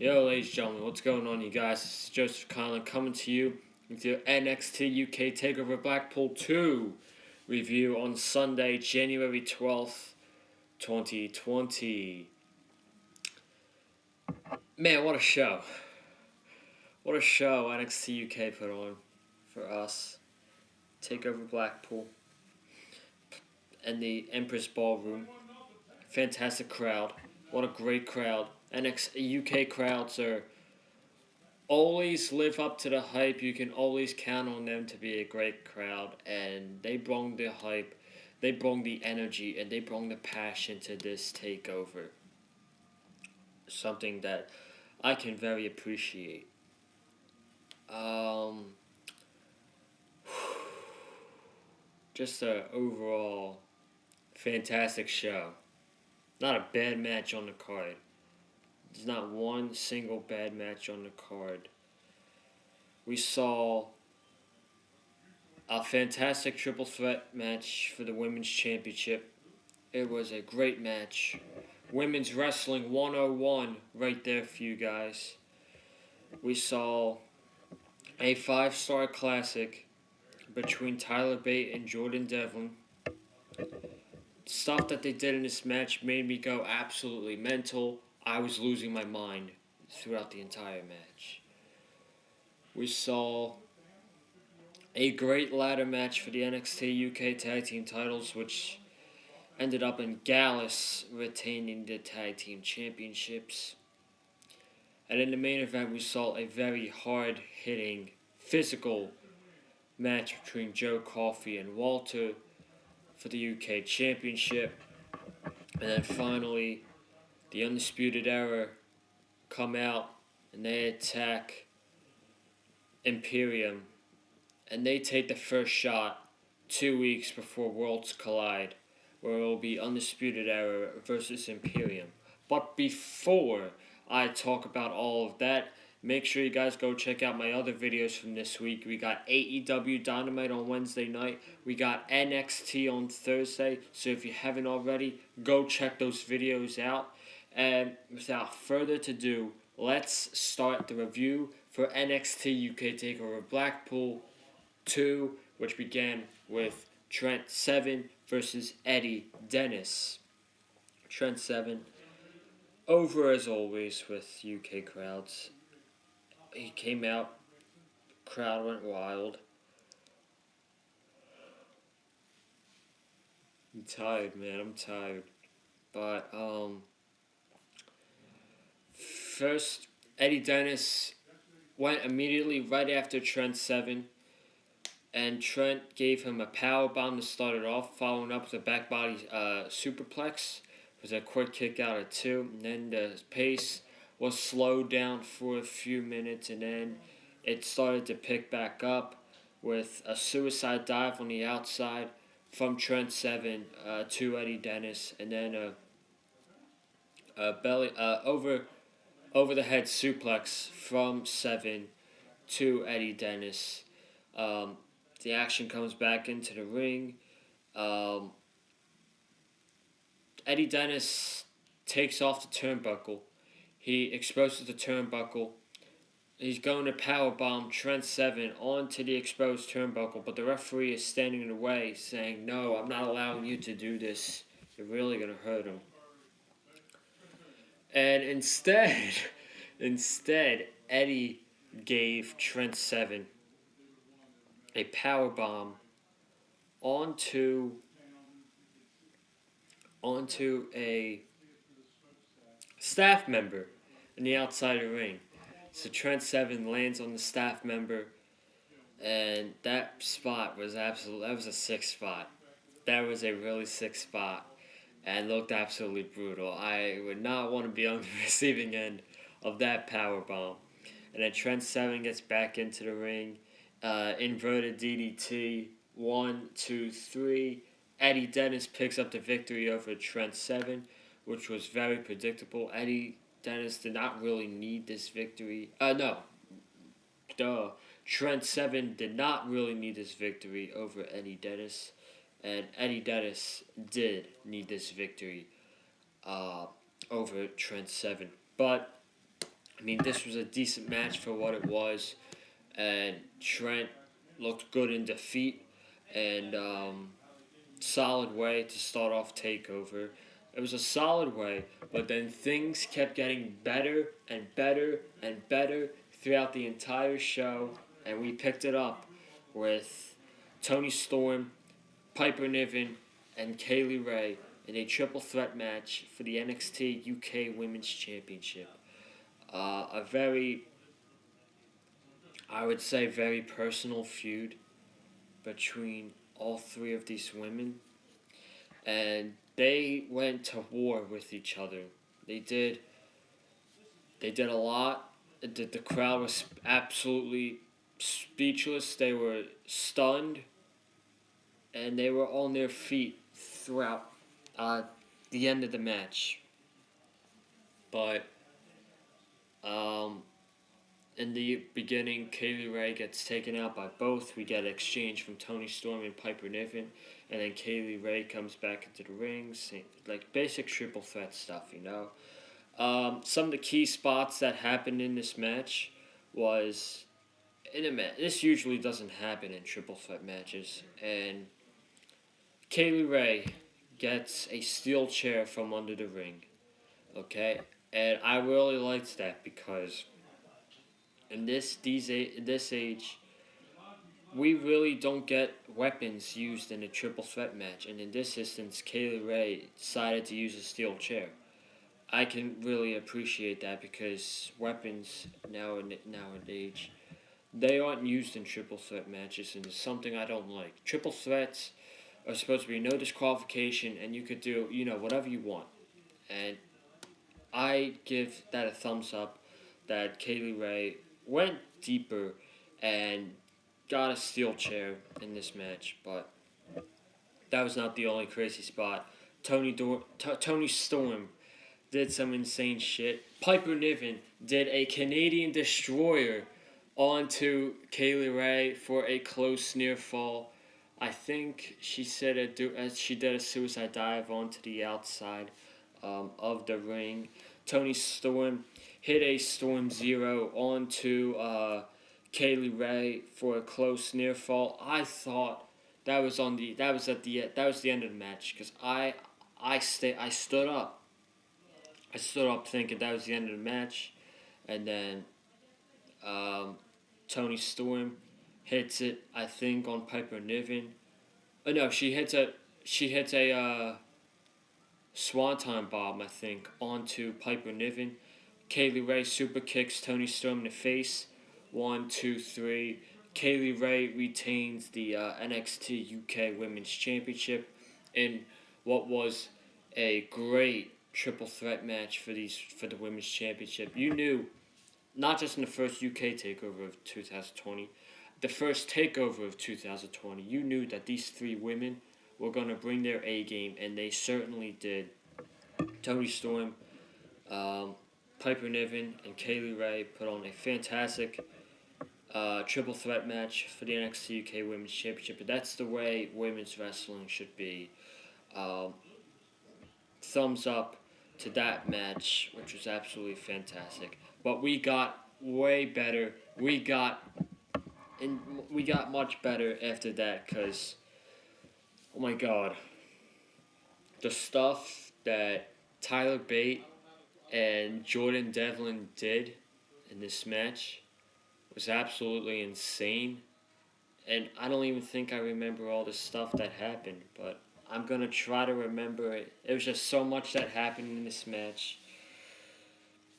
Yo, ladies and gentlemen, what's going on, you guys? This is Joseph Conlon coming to you with your NXT UK Takeover Blackpool 2 review on Sunday, January 12th, 2020. Man, what a show. What a show NXT UK put on for us. Takeover Blackpool and the Empress Ballroom. Fantastic crowd. What a great crowd. NXT UK crowds are always live up to the hype. You can always count on them to be a great crowd, and they brought the hype, they brought the energy, and they brought the passion to this takeover. Something that I can very appreciate. Um, just a overall fantastic show. Not a bad match on the card. There's not one single bad match on the card. We saw a fantastic triple threat match for the Women's Championship. It was a great match. Women's Wrestling 101 right there for you guys. We saw a 5-star classic between Tyler Bate and Jordan Devlin. Stuff that they did in this match made me go absolutely mental. I was losing my mind throughout the entire match. We saw a great ladder match for the NXT UK Tag Team titles, which ended up in Gallus retaining the Tag Team Championships. And in the main event, we saw a very hard-hitting, physical match between Joe Coffey and Walter for the UK Championship. And then finally, the Undisputed Era come out and they attack Imperium, and they take the first shot 2 weeks before Worlds Collide, where it will be Undisputed Era versus Imperium. But before I talk about all of that, make sure you guys go check out my other videos from this week. We got AEW Dynamite on Wednesday night. We got NXT on Thursday. So if you haven't already, go check those videos out. And without further ado, let's start the review for NXT UK TakeOver Blackpool 2, which began with Trent Seven versus Eddie Dennis. Trent Seven, over as always with UK crowds. He came out, crowd went wild. I'm tired, man. I'm tired. But first, Eddie Dennis went immediately right after Trent Seven, and Trent gave him a power bomb to start it off, following up with a back body superplex with a quick kick out of 2, and then the pace was slowed down for a few minutes, and then it started to pick back up with a suicide dive on the outside from Trent Seven to Eddie Dennis, and then a belly over the head suplex from Seven to Eddie Dennis. The action comes back into the ring. Eddie Dennis takes off the turnbuckle. He exposes the turnbuckle. He's going to powerbomb Trent Seven onto the exposed turnbuckle, but the referee is standing in the way, saying, "No, I'm not allowing you to do this. You're really going to hurt him." And instead, Eddie gave Trent Seven a power bomb onto a staff member in the outside of the ring. So Trent Seven lands on the staff member, and that spot was that was a sick spot. That was a really sick spot, and looked absolutely brutal. I would not want to be on the receiving end of that power bomb. And then Trent Seven gets back into the ring, inverted DDT, 1, 2, 3. Eddie Dennis picks up the victory over Trent Seven, which was very predictable. Eddie Dennis did not really need this victory. Trent Seven did not really need this victory over Eddie Dennis, and Eddie Dennis did need this victory over Trent Seven. But I mean, this was a decent match for what it was, and Trent looked good in defeat, and solid way to start off Takeover. It was a solid way, but then things kept getting better and better and better throughout the entire show, and we picked it up with Tony Storm, Piper Niven, and Kaylee Ray in a triple threat match for the NXT UK Women's Championship. A very, I would say, very personal feud between all three of these women, and they went to war with each other. They did. They did a lot. The crowd was absolutely speechless. They were stunned, and they were on their feet throughout the end of the match. But in the beginning, Kaylee Ray gets taken out by both. We get exchange from Tony Storm and Piper Niven, and then Kaylee Ray comes back into the ring, like basic triple threat stuff, you know. Some of the key spots that happened in this match was this usually doesn't happen in triple threat matches, and Kaylee Ray gets a steel chair from under the ring, okay, and I really liked that because in this age, we really don't get weapons used in a triple threat match, and in this instance, Kaylee Ray decided to use a steel chair. I can really appreciate that because weapons nowadays they aren't used in triple threat matches, and it's something I don't like. Triple threats are supposed to be no disqualification, and you could do whatever you want, and I give that a thumbs up that Kaylee Ray went deeper and got a steel chair in this match, but that was not the only crazy spot. Tony Storm did some insane shit. Piper Niven did a Canadian Destroyer onto Kaylee Ray for a close near fall. I think she she did a suicide dive onto the outside of the ring. Tony Storm hit a Storm Zero onto Kaylee Ray for a close near fall. I thought that was the end of the match because I stood up. I stood up thinking that was the end of the match, and then Tony Storm hits it. I think on Piper Niven. Oh no, she hits a Swanton bomb. I think onto Piper Niven. Kaylee Ray super kicks Tony Storm in the face. 1, 2, 3. Kaylee Ray retains the NXT UK Women's Championship in what was a great triple threat match for the Women's Championship. You knew, not just in the first UK takeover of 2020, the first takeover of 2020, you knew that these three women were going to bring their A game, and they certainly did. Tony Storm, Piper Niven, and Kaylee Ray put on a fantastic triple threat match for the NXT UK Women's Championship, but that's the way women's wrestling should be. Thumbs up to that match, which was absolutely fantastic. But we got way better. We got much better after that because, oh my god, the stuff that Tyler Bate and Jordan Devlin did in this match was absolutely insane. And I don't even think I remember all the stuff that happened, but I'm going to try to remember it. There was just so much that happened in this match.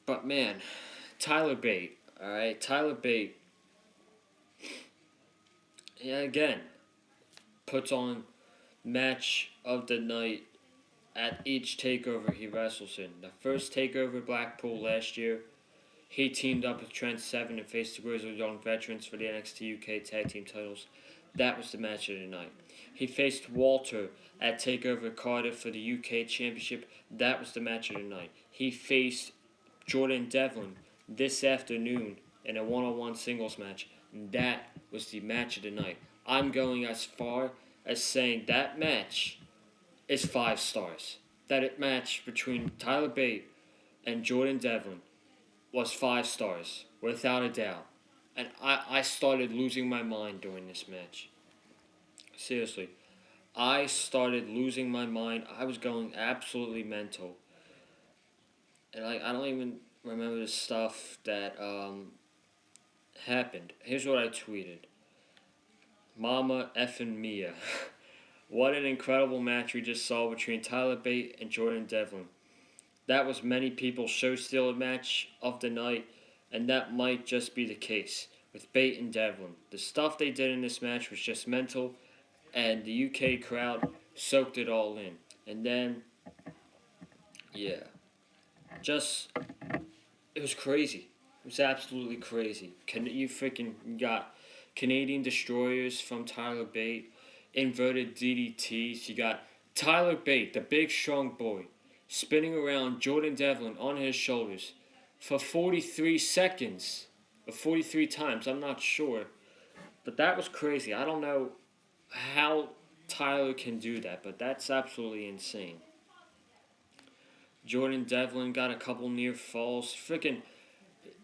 But man, Tyler Bate, alright? Tyler Bate, yeah, again, puts on match of the night at each takeover he wrestles in. The first takeover, Blackpool last year, he teamed up with Trent Seven and faced the Grizzled Young Veterans for the NXT UK Tag Team titles. That was the match of the night. He faced Walter at TakeOver Cardiff for the UK Championship. That was the match of the night. He faced Jordan Devlin this afternoon in a one-on-one singles match. That was the match of the night. I'm going as far as saying that match is 5 stars. That match between Tyler Bate and Jordan Devlin was 5 stars, without a doubt. And I started losing my mind during this match. Seriously. I started losing my mind. I was going absolutely mental. And I don't even remember the stuff that happened. Here's what I tweeted. Mama effing Mia. What an incredible match we just saw between Tyler Bate and Jordan Devlin. That was many people's show stealer match of the night, and that might just be the case with Bate and Devlin. The stuff they did in this match was just mental, and the UK crowd soaked it all in. And then, yeah, just it was crazy. It was absolutely crazy. You freaking got Canadian destroyers from Tyler Bate, inverted DDTs. You got Tyler Bate, the big strong boy, spinning around Jordan Devlin on his shoulders for 43 seconds, or 43 times. I'm not sure, but that was crazy. I don't know how Tyler can do that, but that's absolutely insane. Jordan Devlin got a couple near falls. Freaking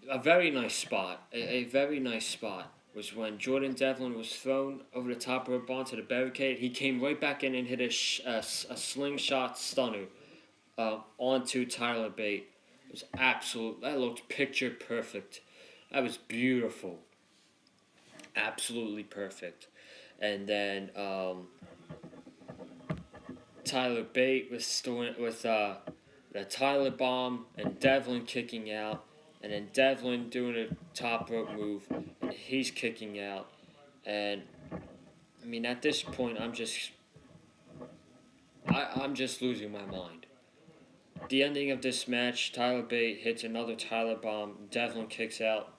a very nice spot. A very nice spot was when Jordan Devlin was thrown over the top rope onto the barricade. He came right back in and hit a slingshot stunner onto Tyler Bate. It was absolute. That looked picture perfect. That was beautiful. Absolutely perfect. And then Tyler Bate was with the Tyler bomb and Devlin kicking out, and then Devlin doing a top rope move, and he's kicking out. And I mean, at this point, I'm just losing my mind. The ending of this match, Tyler Bate hits another Tyler bomb, Devlin kicks out,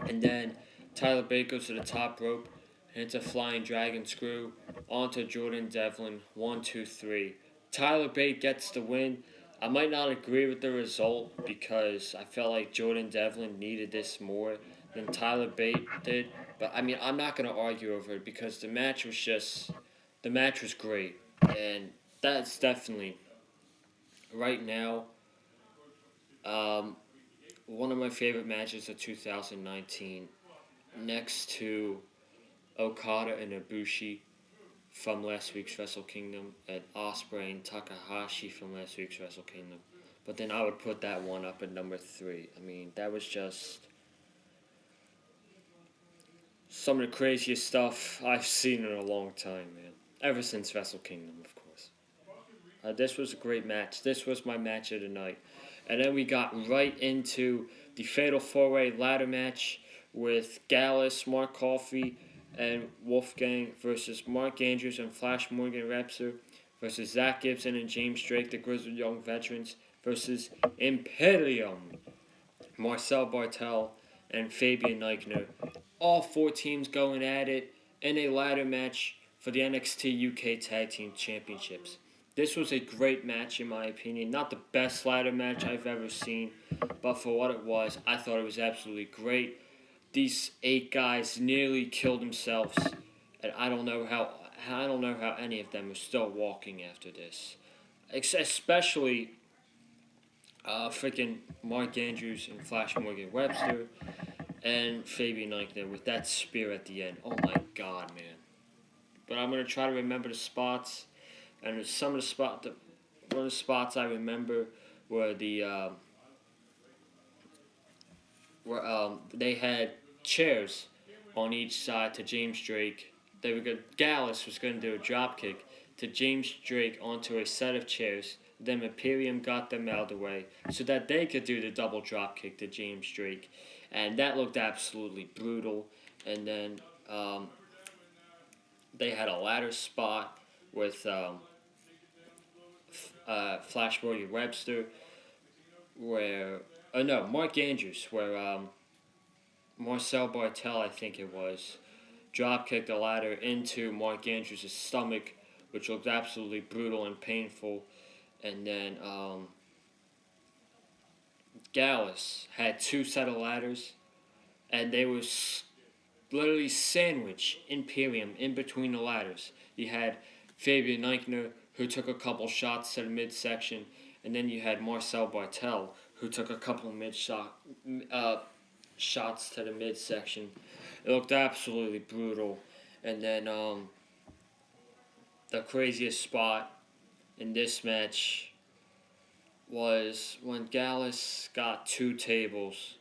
and then Tyler Bate goes to the top rope, hits a flying dragon screw onto Jordan Devlin. 1, 2, 3. Tyler Bate gets the win. I might not agree with the result because I felt like Jordan Devlin needed this more than Tyler Bate did. But I mean, I'm not gonna argue over it because the match was great, and that's definitely right now one of my favorite matches of 2019, next to Okada and Ibushi from last week's Wrestle Kingdom, and Ospreay and Takahashi from last week's Wrestle Kingdom. But then I would put that one up at number 3. I mean, that was just some of the craziest stuff I've seen in a long time, man. Ever since Wrestle Kingdom, of course. This was a great match. This was my match of the night. And then we got right into the Fatal 4-Way ladder match with Gallus, Mark Coffey, and Wolfgang versus Mark Andrews and Flash Morgan Webster versus Zach Gibson and James Drake, the Grizzled Young Veterans, versus Imperium, Marcel Bartel, and Fabian Eichner. All 4 teams going at it in a ladder match for the NXT UK Tag Team Championships. This was a great match in my opinion. Not the best ladder match I've ever seen, but for what it was, I thought it was absolutely great. These 8 guys nearly killed themselves, and I don't know how any of them are still walking after this. Especially freaking Mark Andrews and Flash Morgan Webster and Fabian Eichner with that spear at the end. Oh my god, man. But I'm gonna try to remember the spots, and some of the one of the spots I remember were where they had chairs on each side to James Drake. Gallus was going to do a drop kick to James Drake onto a set of chairs. Then Imperium got them out of the way so that they could do the double drop kick to James Drake, and that looked absolutely brutal. And then they had a ladder spot with Flash Morgan Webster, where Mark Andrews, where Marcel Bartel, I think it was, drop kicked the ladder into Mark Andrews' stomach, which looked absolutely brutal and painful. And then Gallus had 2 set of ladders, and they were literally sandwiched Imperium in between the ladders. You had Fabian Eichner, who took a couple shots to the midsection, and then you had Marcel Bartel, who took a couple shots to the midsection. It looked absolutely brutal. And then the craziest spot in this match was when Gallus got two tables,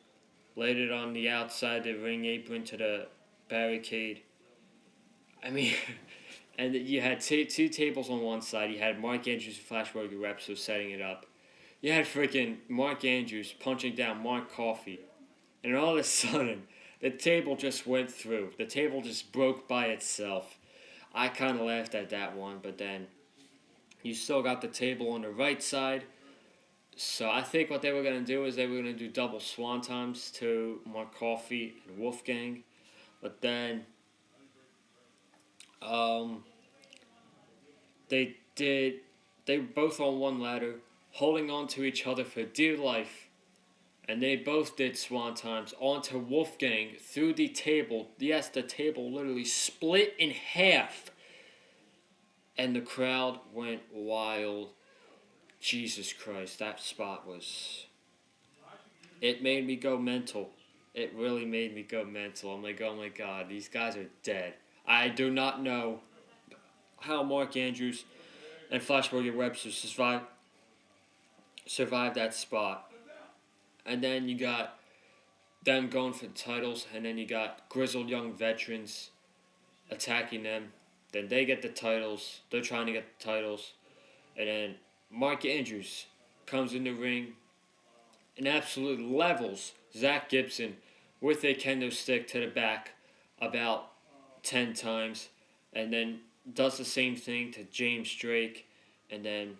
laid it on the outside the ring apron to the barricade. I mean, and you had two tables on one side. You had Mark Andrews and Flash Burger Repso setting it up. You had freaking Mark Andrews punching down Mark Coffey. And all of a sudden, the table just went through. The table just broke by itself. I kind of laughed at that one, but then you still got the table on the right side. So I think what they were going to do is they were going to do double swantons to Mark Coffey and Wolfgang. But then they were both on one ladder, holding on to each other for dear life. And they both did swantons onto Wolfgang through the table. Yes, the table literally split in half. And the crowd went wild. Jesus Christ, that spot was... It made me go mental. It really made me go mental. I'm like, oh my God, these guys are dead. I do not know how Mark Andrews and Flashburger Webster survived that spot. And then you got them going for the titles, and then you got grizzled young veterans attacking them. Then they get the titles. They're trying to get the titles. And then Mark Andrews comes in the ring and absolutely levels Zach Gibson with a kendo stick to the back about 10 times. And then does the same thing to James Drake. And then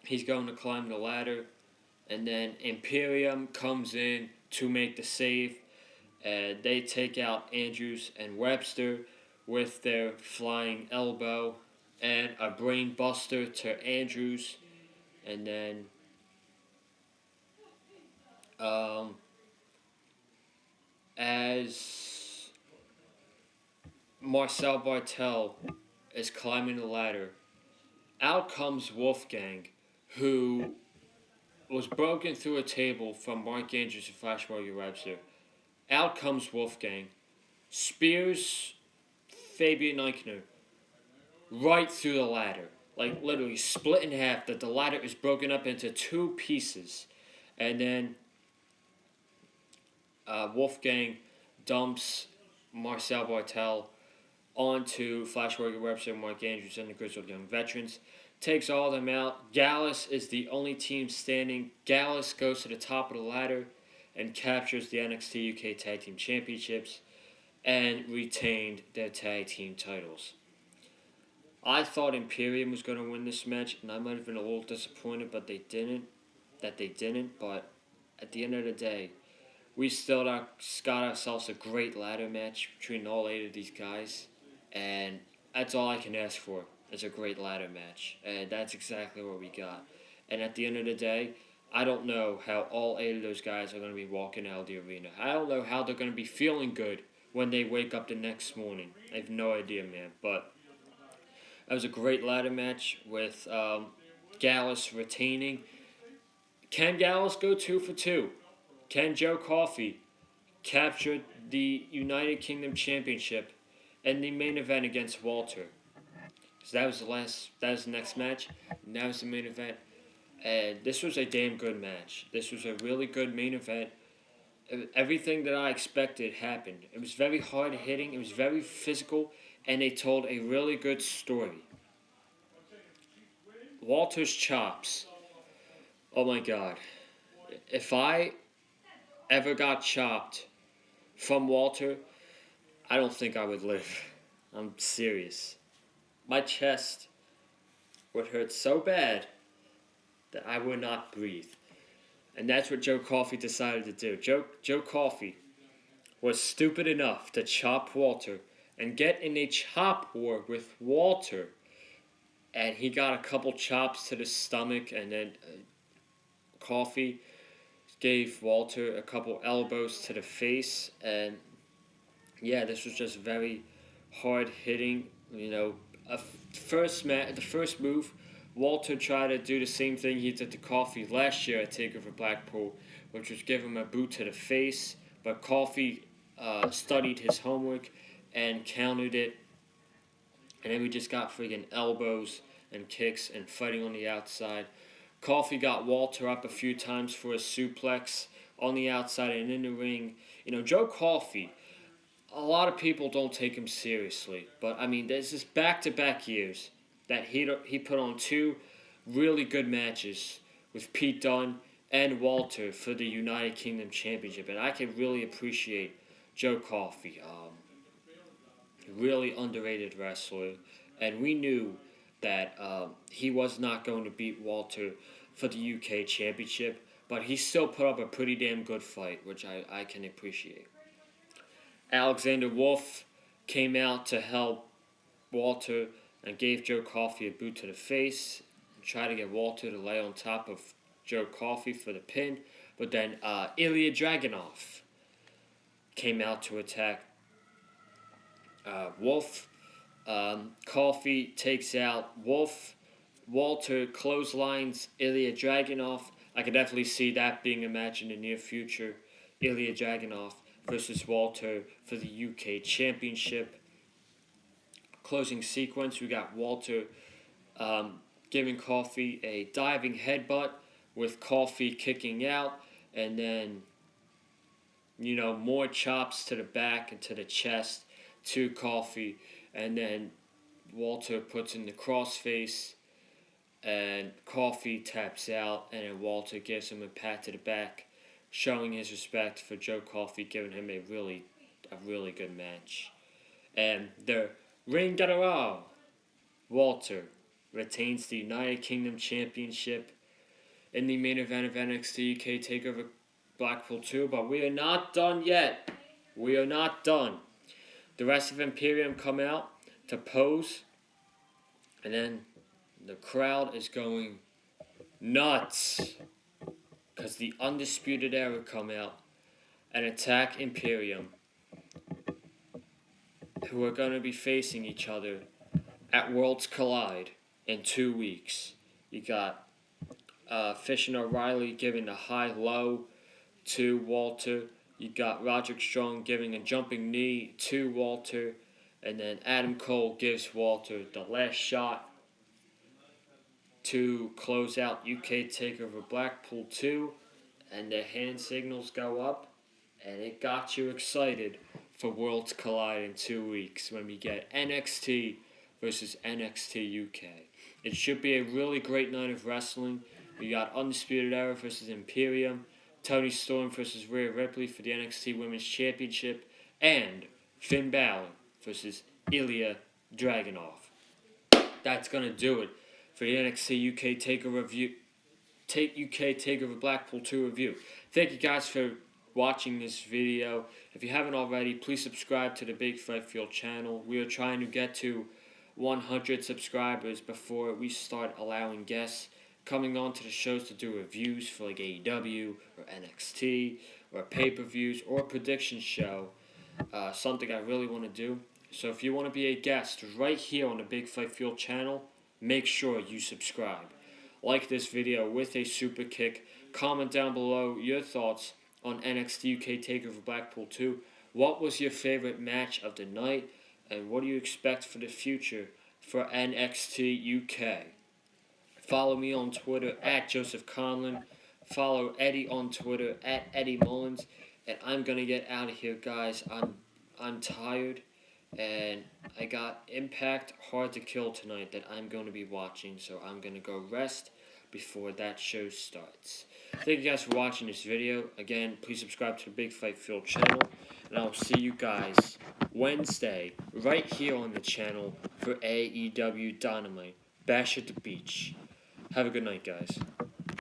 he's going to climb the ladder. And then Imperium comes in to make the save. And they take out Andrews and Webster with their flying elbow and a brain buster to Andrews. And then as Marcel Bartel is climbing the ladder, out comes Wolfgang, who was broken through a table from Mark Andrews and Flash Morgan Webster. Out comes Wolfgang, spears Fabian Eichner right through the ladder. Like, literally split in half, that the ladder is broken up into two pieces. And then Wolfgang dumps Marcel Bartel onto Flash Morgan Webster, Mark Andrews, and the Grizzled Young Veterans. Takes all of them out. Gallus is the only team standing. Gallus goes to the top of the ladder and captures the NXT UK Tag Team Championships and retained their tag team titles. I thought Imperium was going to win this match, and I might have been a little disappointed, but they didn't. But at the end of the day, we still got ourselves a great ladder match between all 8 of these guys, and that's all I can ask for is a great ladder match, and that's exactly what we got. And at the end of the day, I don't know how all 8 of those guys are going to be walking out of the arena. I don't know how they're going to be feeling good when they wake up the next morning. I have no idea, man, but that was a great ladder match with Gallus retaining. Can Gallus go 2 for 2? Can Joe Coffey capture the United Kingdom Championship in the main event against Walter? So that was the next match, and that was the main event. And this was a damn good match. This was a really good main event. Everything that I expected happened. It was very hard hitting, it was very physical, and they told a really good story. Walter's chops. Oh my God. If I ever got chopped from Walter, I don't think I would live. I'm serious. My chest would hurt so bad that I would not breathe. And that's what Joe Coffey decided to do. Joe Coffey was stupid enough to chop Walter and get in a chop war with Walter. And he got a couple chops to the stomach, and then Coffey gave Walter a couple elbows to the face. And yeah, this was just very hard hitting. You know, the first move Walter tried to do the same thing he did to Coffey last year at Takeover Blackpool, which was give him a boot to the face, but Coffey studied his homework and countered it, and then we just got friggin' elbows and kicks and fighting on the outside. Coffey got Walter up a few times for a suplex on the outside and in the ring. Joe Coffey, a lot of people don't take him seriously, but I mean, there's this back-to-back years that he put on two really good matches with Pete Dunne and Walter for the United Kingdom Championship, and I can really appreciate Joe Coffey. Really underrated wrestler, and we knew that he was not going to beat Walter for the UK Championship, but he still put up a pretty damn good fight, which I can appreciate. Alexander Wolf came out to help Walter and gave Joe Coffey a boot to the face and tried to get Walter to lay on top of Joe Coffey for the pin, but then Ilya Dragunov came out to attack Wolf. Coffey takes out Wolf. Walter clotheslines Ilya Dragunov. I could definitely see that being a match in the near future. Ilya Dragunov versus Walter for the UK Championship. Closing sequence, we got Walter giving Coffey a diving headbutt with Coffey kicking out, and then more chops to the back and to the chest to Coffey, and then Walter puts in the crossface, and Coffey taps out, and then Walter gives him a pat to the back, showing his respect for Joe Coffey, giving him a really good match. And the Ring General, Walter, retains the United Kingdom Championship in the main event of NXT UK Takeover Blackpool 2, but we are not done yet. We are not done. The rest of Imperium come out to pose, and then the crowd is going nuts because the Undisputed Era come out and attack Imperium, who are going to be facing each other at Worlds Collide in 2 weeks. You got Fish and O'Reilly giving a high-low to Walter. You got Roderick Strong giving a jumping knee to Walter. And then Adam Cole gives Walter the last shot to close out UK Takeover Blackpool 2. And the hand signals go up. And it got you excited for Worlds Collide in 2 weeks when we get NXT versus NXT UK. It should be a really great night of wrestling. We got Undisputed Era versus Imperium, Tony Storm versus Rhea Ripley for the NXT Women's Championship, and Finn Balor versus Ilya Dragunov. That's going to do it for the NXT UK Takeover UK Takeover Blackpool 2 review. Thank you guys for watching this video. If you haven't already, please subscribe to the Big Fight Field channel. We are trying to get to 100 subscribers before we start allowing guests coming on to the shows to do reviews for like AEW or NXT or pay-per-views or a prediction show. Something I really want to do. So if you want to be a guest right here on the Big Fight Field channel, make sure you subscribe. Like this video with a super kick. Comment down below your thoughts on NXT UK Takeover Blackpool 2. What was your favorite match of the night? And what do you expect for the future for NXT UK? Follow me on Twitter at Joseph Conlon. Follow Eddie on Twitter at Eddie Mullins. And I'm going to get out of here, guys. I'm tired. And I got Impact Hard to Kill tonight that I'm going to be watching. So I'm going to go rest before that show starts. Thank you guys for watching this video. Again, please subscribe to the Big Fight Field channel. And I'll see you guys Wednesday right here on the channel for AEW Dynamite. Bash at the Beach. Have a good night, guys.